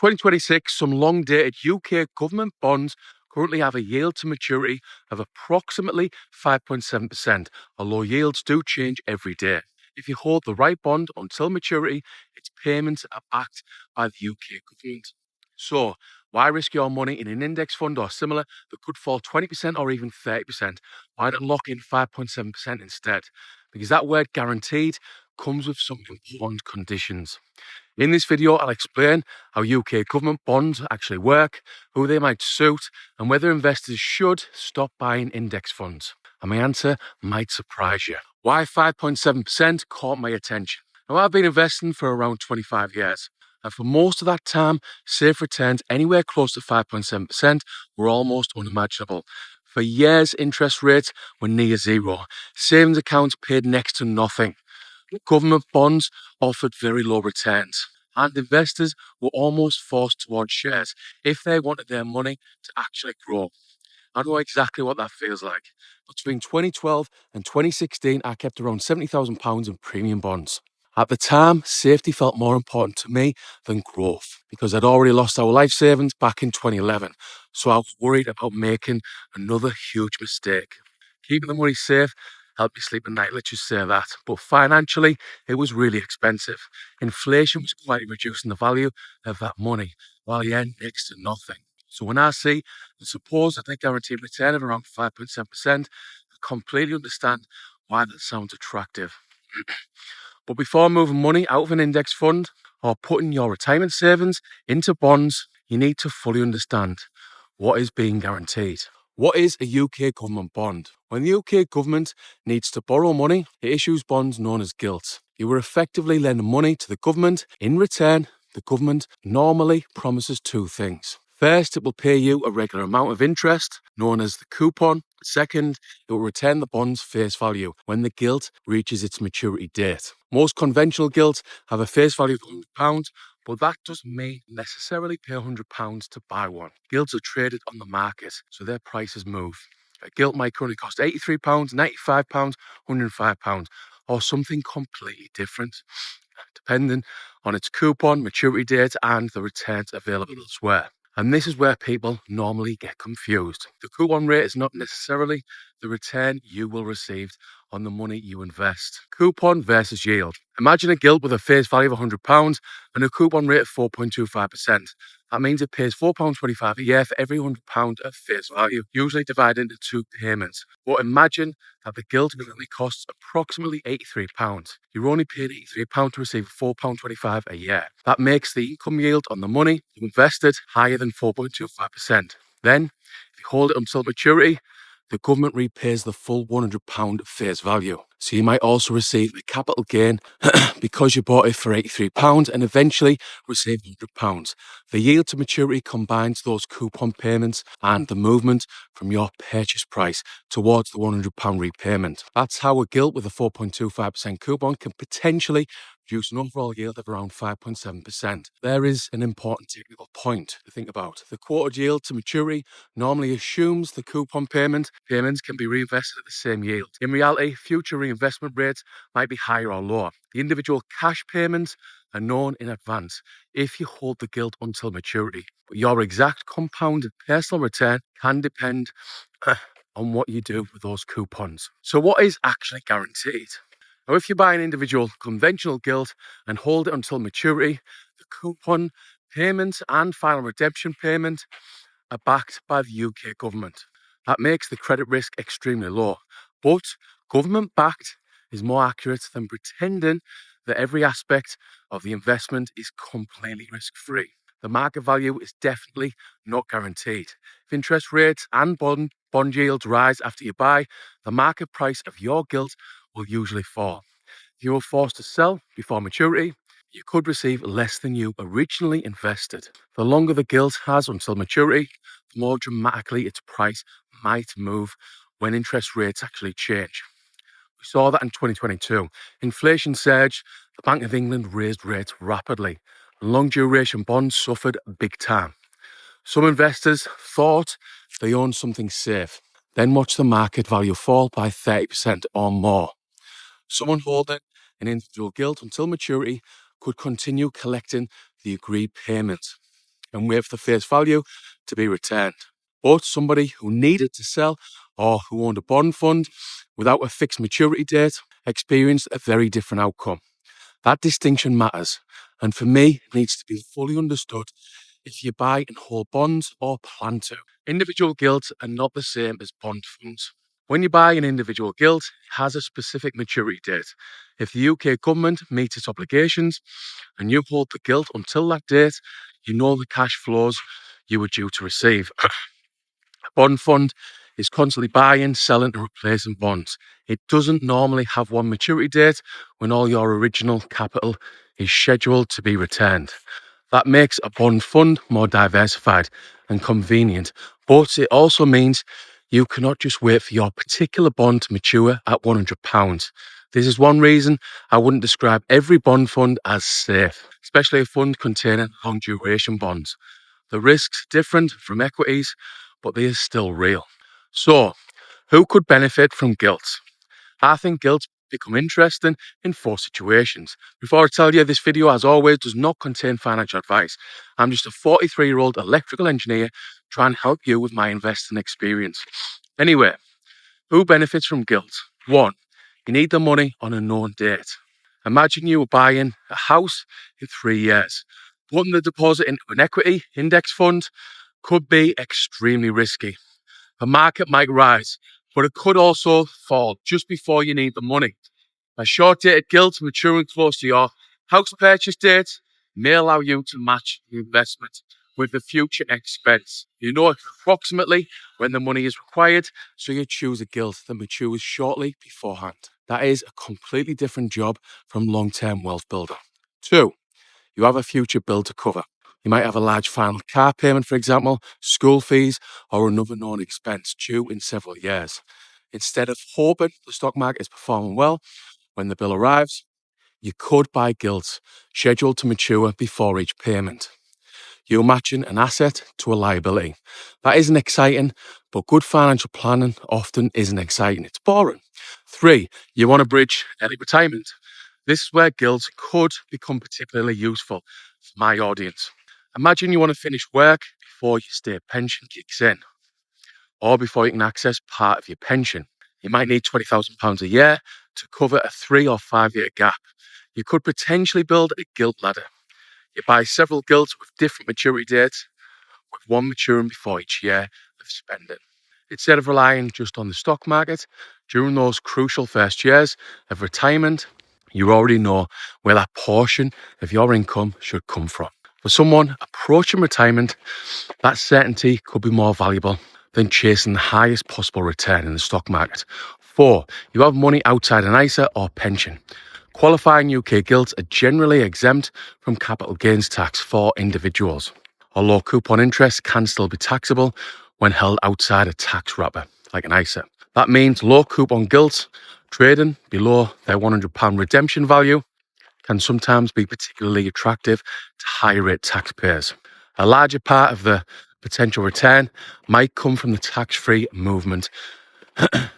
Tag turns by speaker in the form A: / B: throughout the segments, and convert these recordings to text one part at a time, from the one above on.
A: 2026, some long-dated UK government bonds currently have a yield to maturity of approximately 5.7%, although yields do change every day. If you hold the right bond until maturity, its payments are backed by the UK government. So, why risk your money in an index fund or similar that could fall 20% or even 30%? Why not lock in 5.7% instead? Because that word guaranteed comes with some important conditions. In this video, I'll explain how UK government bonds actually work, who they might suit, and whether investors should stop buying index funds. And my answer might surprise you. Why 5.7% caught my attention? Now, I've been investing for around 25 years, and for most of that time, safe returns anywhere close to 5.7% were almost unimaginable. For years, interest rates were near zero. Savings accounts paid next to nothing. Government bonds offered very low returns, and investors were almost forced towards shares if they wanted their money to actually grow. I know exactly what that feels like. Between 2012 and 2016, I kept around £70,000 in premium bonds. At the time, safety felt more important to me than growth because I'd already lost our life savings back in 2011, so I was worried about making another huge mistake. Keeping the money safe helped me sleep at night, let's just say that. But financially, it was really expensive. Inflation was quietly reducing the value of that money, while you earned next to nothing. So when I see the supposed guaranteed return of around 5.7%, I completely understand why that sounds attractive. But before moving money out of an index fund or putting your retirement savings into bonds, you need to fully understand what is being guaranteed. What is a UK government bond? When the UK government needs to borrow money, it issues bonds known as gilts. You are effectively lending money to the government. In return, the government normally promises two things. First, it will pay you a regular amount of interest, known as the coupon. Second, it will return the bond's face value when the gilt reaches its maturity date. Most conventional gilts have a face value of £100, but that doesn't mean necessarily pay £100 to buy one. Gilts are traded on the market, so their prices move. A gilt might currently cost £83, £95, £105, or something completely different, depending on its coupon, maturity date, and the returns available elsewhere. And this is where people normally get confused. The coupon rate is not necessarily the return you will receive on the money you invest. Coupon versus yield. Imagine a gilt with a face value of £100 and a coupon rate of 4.25%. That means it pays £4.25 a year for every £100 of face value, usually divided into two payments. But imagine that the gilt currently costs approximately £83. You're only paid £83 to receive £4.25 a year. That makes the income yield on the money you invested higher than 4.25%. Then, if you hold it until maturity, the government repays the full £100 face value. So you might also receive a capital gain because you bought it for £83 and eventually receive £100. The yield to maturity combines those coupon payments and the movement from your purchase price towards the £100 repayment. That's how a gilt with a 4.25% coupon can potentially produce an overall yield of around 5.7%. There is an important technical point to think about. The quoted yield to maturity normally assumes the coupon payments can be reinvested at the same yield. In reality, future reinvestment rates might be higher or lower. The individual cash payments are known in advance if you hold the gilt until maturity. But your exact compounded personal return can depend on what you do with those coupons. So what is actually guaranteed? Now, if you buy an individual conventional gilt and hold it until maturity, the coupon payment and final redemption payment are backed by the UK government. That makes the credit risk extremely low. But government-backed is more accurate than pretending that every aspect of the investment is completely risk-free. The market value is definitely not guaranteed. If interest rates and bond yields rise after you buy, the market price of your gilt will usually fall. If you are forced to sell before maturity, you could receive less than you originally invested. The longer the gilt has until maturity, the more dramatically its price might move when interest rates actually change. We saw that in 2022. Inflation surged, the Bank of England raised rates rapidly, and long duration bonds suffered big time. Some investors thought they owned something safe, then watched the market value fall by 30% or more. Someone holding an individual gilt until maturity could continue collecting the agreed payment. and wait for the face value to be returned. But somebody who needed to sell or who owned a bond fund without a fixed maturity date experienced a very different outcome. That distinction matters, and for me, it needs to be fully understood if you buy and hold bonds or plan to. Individual gilts are not the same as bond funds. When you buy an individual gilt, it has a specific maturity date. If the UK government meets its obligations and you hold the gilt until that date, you know the cash flows you were due to receive. A bond fund is constantly buying, selling, and replacing bonds. It doesn't normally have one maturity date when all your original capital is scheduled to be returned. That makes a bond fund more diversified and convenient, but it also means you cannot just wait for your particular bond to mature at £100. This is one reason I wouldn't describe every bond fund as safe, especially a fund containing long duration bonds. The risks different from equities, but they are still real. So, who could benefit from gilts? I think gilts become interesting in 4 situations. Before I tell you, this video, as always, does not contain financial advice. I'm just a 43-year-old electrical engineer trying to help you with my investing experience. Anyway, who benefits from gilts? 1, you need the money on a known date. Imagine you were buying a house in 3 years. Putting the deposit into an equity index fund could be extremely risky. The market might rise, but it could also fall just before you need the money. A short-dated gilt maturing close to your house purchase date may allow you to match the investment with the future expense. You know approximately when the money is required, so you choose a gilt that matures shortly beforehand. That is a completely different job from long-term wealth builder. 2, you have a future bill to cover. You might have a large final car payment, for example, school fees, or another known expense due in several years. Instead of hoping the stock market is performing well when the bill arrives, you could buy gilts scheduled to mature before each payment. You're matching an asset to a liability. That isn't exciting, but good financial planning often isn't exciting. It's boring. 3, you want to bridge early retirement. This is where gilts could become particularly useful for my audience. Imagine you want to finish work before your state pension kicks in, or before you can access part of your pension. You might need £20,000 a year to cover a 3 or 5 year gap. You could potentially build a gilt ladder. You buy several gilts with different maturity dates, with one maturing before each year of spending. Instead of relying just on the stock market, during those crucial first years of retirement, you already know where that portion of your income should come from. For someone approaching retirement, that certainty could be more valuable than chasing the highest possible return in the stock market. 4, you have money outside an ISA or pension. Qualifying UK gilts are generally exempt from capital gains tax for individuals, although coupon interest can still be taxable when held outside a tax wrapper, like an ISA. That means low coupon gilts trading below their £100 redemption value can sometimes be particularly attractive to higher rate taxpayers. A larger part of the potential return might come from the tax-free movement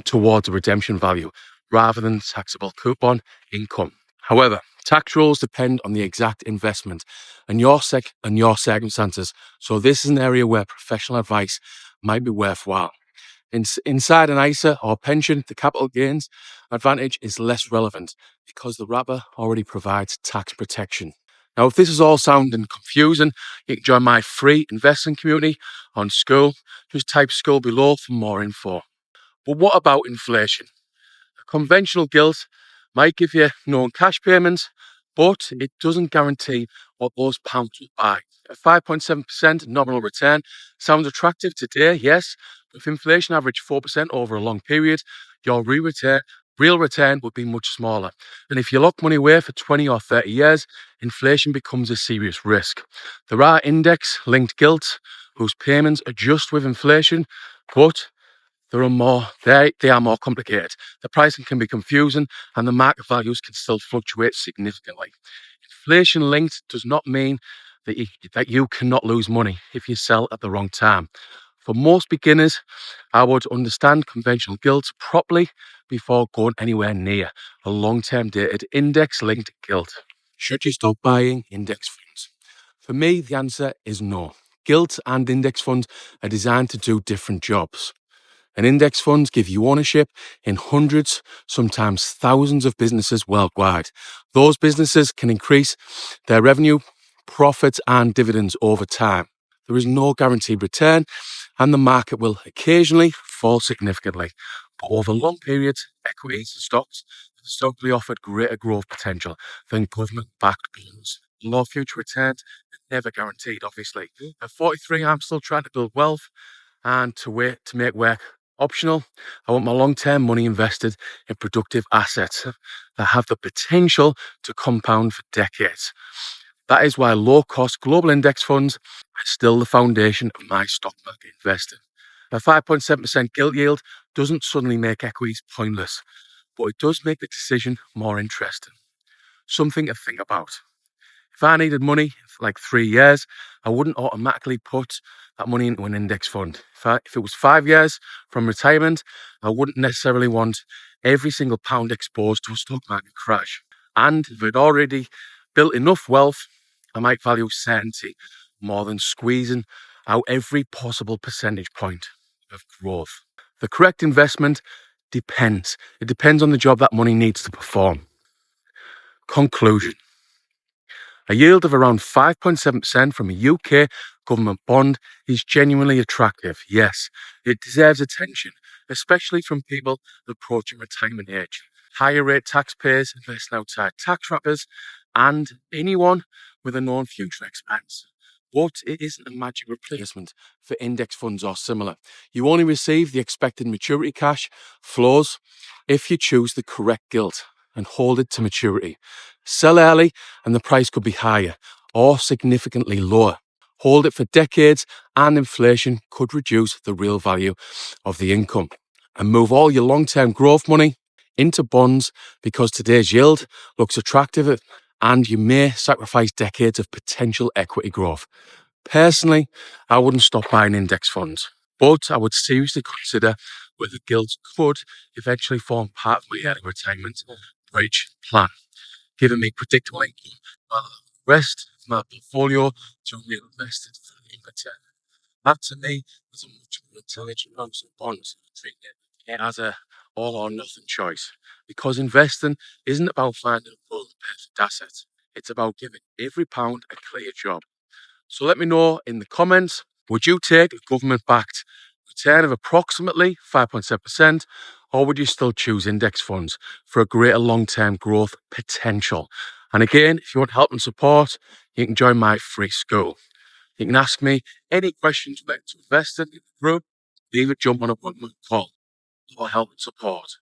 A: towards a redemption value rather than taxable coupon income. However, tax rules depend on the exact investment and your circumstances, so this is an area where professional advice might be worthwhile. Inside an ISA or pension, the capital gains advantage is less relevant because the wrapper already provides tax protection. Now, if this is all sounding confusing, you can join my free investing community on School. Just type School below for more info. But what about inflation? A conventional gilt might give you known cash payments, but it doesn't guarantee what those pounds will buy. A 5.7% nominal return sounds attractive today, yes, but if inflation averaged 4% over a long period, your real return would be much smaller. And if you lock money away for 20 or 30 years, inflation becomes a serious risk. There are index-linked gilts whose payments adjust with inflation, but they are more complicated. The pricing can be confusing and the market values can still fluctuate significantly. Inflation linked does not mean that you cannot lose money if you sell at the wrong time. For most beginners, I would understand conventional gilts properly before going anywhere near a long-term dated index-linked gilt. Should you stop buying index funds? For me, the answer is no. Gilts and index funds are designed to do different jobs. And index funds give you ownership in hundreds, sometimes thousands of businesses worldwide. Those businesses can increase their revenue, profits, and dividends over time. There is no guaranteed return, and the market will occasionally fall significantly. But over long periods, equities and stocks have historically offered greater growth potential than government-backed bonds. Low future returns are never guaranteed, obviously. At 43, I'm still trying to build wealth and to make work optional. I want my long-term money invested in productive assets that have the potential to compound for decades. That is why low-cost global index funds are still the foundation of my stock market investing. A 5.7% gilt yield doesn't suddenly make equities pointless, but it does make the decision more interesting. Something to think about. If I needed money for like 3 years, I wouldn't automatically put that money into an index fund. If it was 5 years from retirement, I wouldn't necessarily want every single pound exposed to a stock market crash. And if I'd already built enough wealth, I might value certainty more than squeezing out every possible percentage point of growth. The correct investment depends. It depends on the job that money needs to perform. Conclusion. A yield of around 5.7% from a UK government bond is genuinely attractive. Yes, it deserves attention, especially from people approaching retirement age. Higher rate taxpayers investing outside tax wrappers and anyone with a known future expense. But it isn't a magic replacement for index funds or similar. You only receive the expected maturity cash flows if you choose the correct gilt and hold it to maturity. Sell early and the price could be higher or significantly lower. Hold it for decades and inflation could reduce the real value of the income. And move all your long-term growth money into bonds because today's yield looks attractive and you may sacrifice decades of potential equity growth. Personally, I wouldn't stop buying index funds, but I would seriously consider whether gilts could eventually form part of my early retirement bridge plan, giving me predictable income while the rest of my portfolio to reinvested for the return. That to me is a much more intelligent use of bonds, treating it as a all or nothing choice. Because investing isn't about finding a perfect asset. It's about giving every pound a clear job. So let me know in the comments, would you take a government-backed return of approximately 5.7%, or would you still choose index funds for a greater long-term growth potential? And again, if you want help and support, you can join my free school. You can ask me any questions related to investing in the group, either jump on a one-month call or help and support.